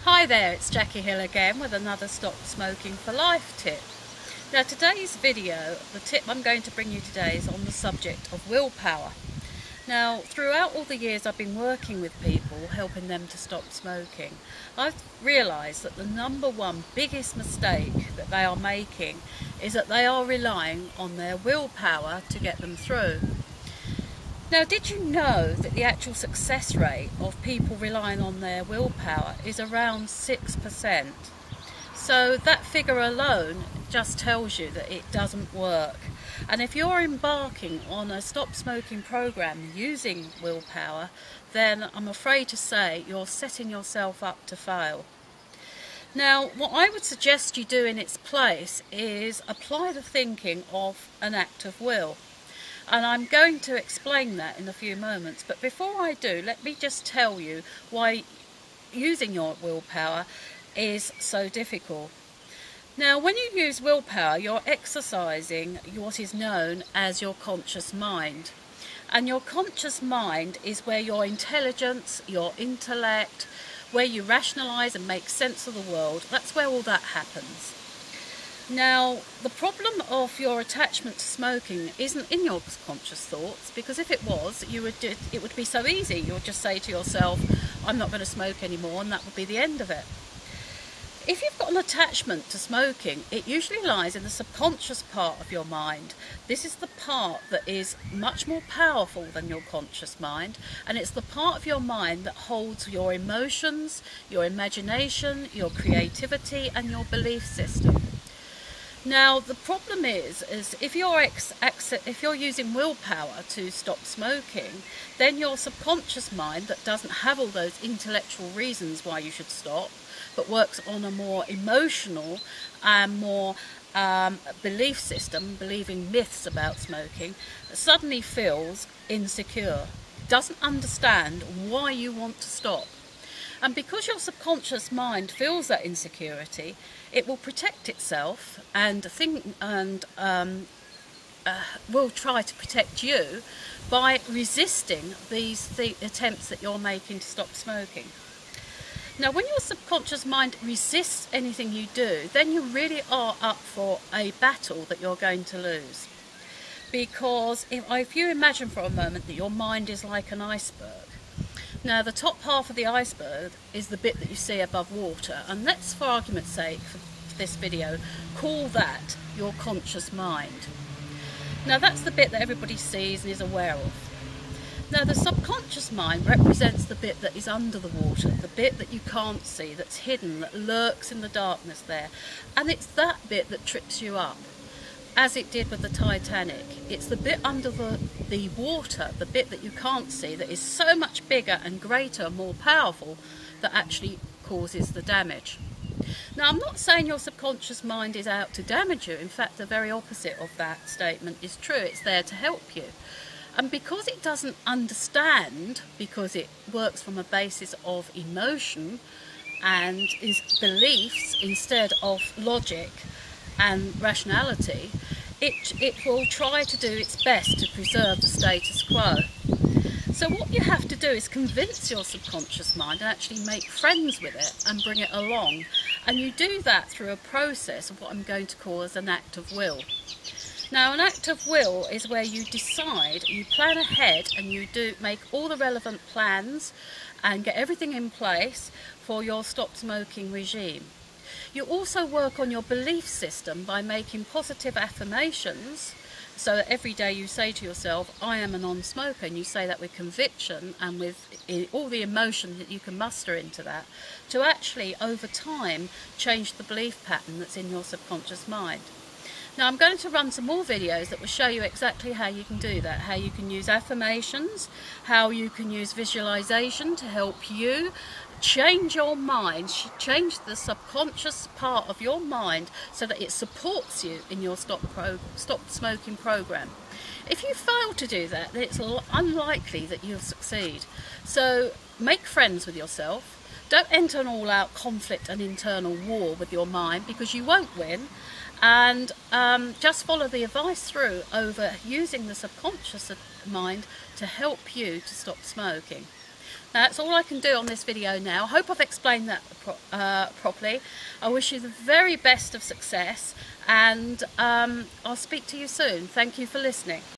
Hi there, it's Jackie Hill again with another Stop Smoking for Life tip. Now today's video, the tip I'm going to bring you today is on the subject of willpower. Now throughout all the years I've been working with people, helping them to stop smoking, I've realised that the number one biggest mistake that they are making is that they are relying on their willpower to get them through. Now, did you know that the actual success rate of people relying on their willpower is around 6%? So that figure alone just tells you that it doesn't work. And if you're embarking on a stop smoking program using willpower, then I'm afraid to say you're setting yourself up to fail. Now, what I would suggest you do in its place is apply the thinking of an act of will. And I'm going to explain that in a few moments, but before I do, let me just tell you why using your willpower is so difficult. Now, when you use willpower, you're exercising what is known as your conscious mind. And your conscious mind is where your intelligence, your intellect, where you rationalise and make sense of the world, that's where all that happens. Now, the problem of your attachment to smoking isn't in your conscious thoughts, because if it was, it would be so easy. You would just say to yourself, I'm not going to smoke anymore, and that would be the end of it. If you've got an attachment to smoking, it usually lies in the subconscious part of your mind. This is the part that is much more powerful than your conscious mind, and it's the part of your mind that holds your emotions, your imagination, your creativity, and your belief system. Now, the problem is if you're using willpower to stop smoking, then your subconscious mind that doesn't have all those intellectual reasons why you should stop, but works on a more emotional and more belief system, believing myths about smoking, suddenly feels insecure, doesn't understand why you want to stop. And because your subconscious mind feels that insecurity, it will protect itself and will try to protect you by resisting the attempts that you're making to stop smoking. Now, when your subconscious mind resists anything you do, then you really are up for a battle that you're going to lose. Because if you imagine for a moment that your mind is like an iceberg, now the top half of the iceberg is the bit that you see above water, and let's, for argument's sake, for this video, call that your conscious mind. Now that's the bit that everybody sees and is aware of. Now the subconscious mind represents the bit that is under the water, the bit that you can't see, that's hidden, that lurks in the darkness there, and it's that bit that trips you up, as it did with the Titanic. It's the bit under the water, the bit that you can't see, that is so much bigger and greater and more powerful that actually causes the damage. Now, I'm not saying your subconscious mind is out to damage you. In fact, the very opposite of that statement is true. It's there to help you. And because it doesn't understand, because it works from a basis of emotion and is beliefs instead of logic and rationality, it will try to do its best to preserve the status quo. So what you have to do is convince your subconscious mind and actually make friends with it and bring it along. And you do that through a process of what I'm going to call as an act of will. Now, an act of will is where you decide, you plan ahead, and you make all the relevant plans and get everything in place for your stop smoking regime. You also work on your belief system by making positive affirmations, so that every day you say to yourself, I am a non-smoker, and you say that with conviction and with all the emotion that you can muster into that, to actually, over time, change the belief pattern that's in your subconscious mind. Now, I'm going to run some more videos that will show you exactly how you can do that, how you can use affirmations, how you can use visualization to help you change your mind, change the subconscious part of your mind so that it supports you in your stop smoking program. If you fail to do that, then it's unlikely that you'll succeed. So make friends with yourself. Don't enter an all-out conflict and internal war with your mind, because you won't win. And just follow the advice through over using the subconscious mind to help you to stop smoking. That's all I can do on this video now. I hope I've explained that properly. I wish you the very best of success, and I'll speak to you soon. Thank you for listening.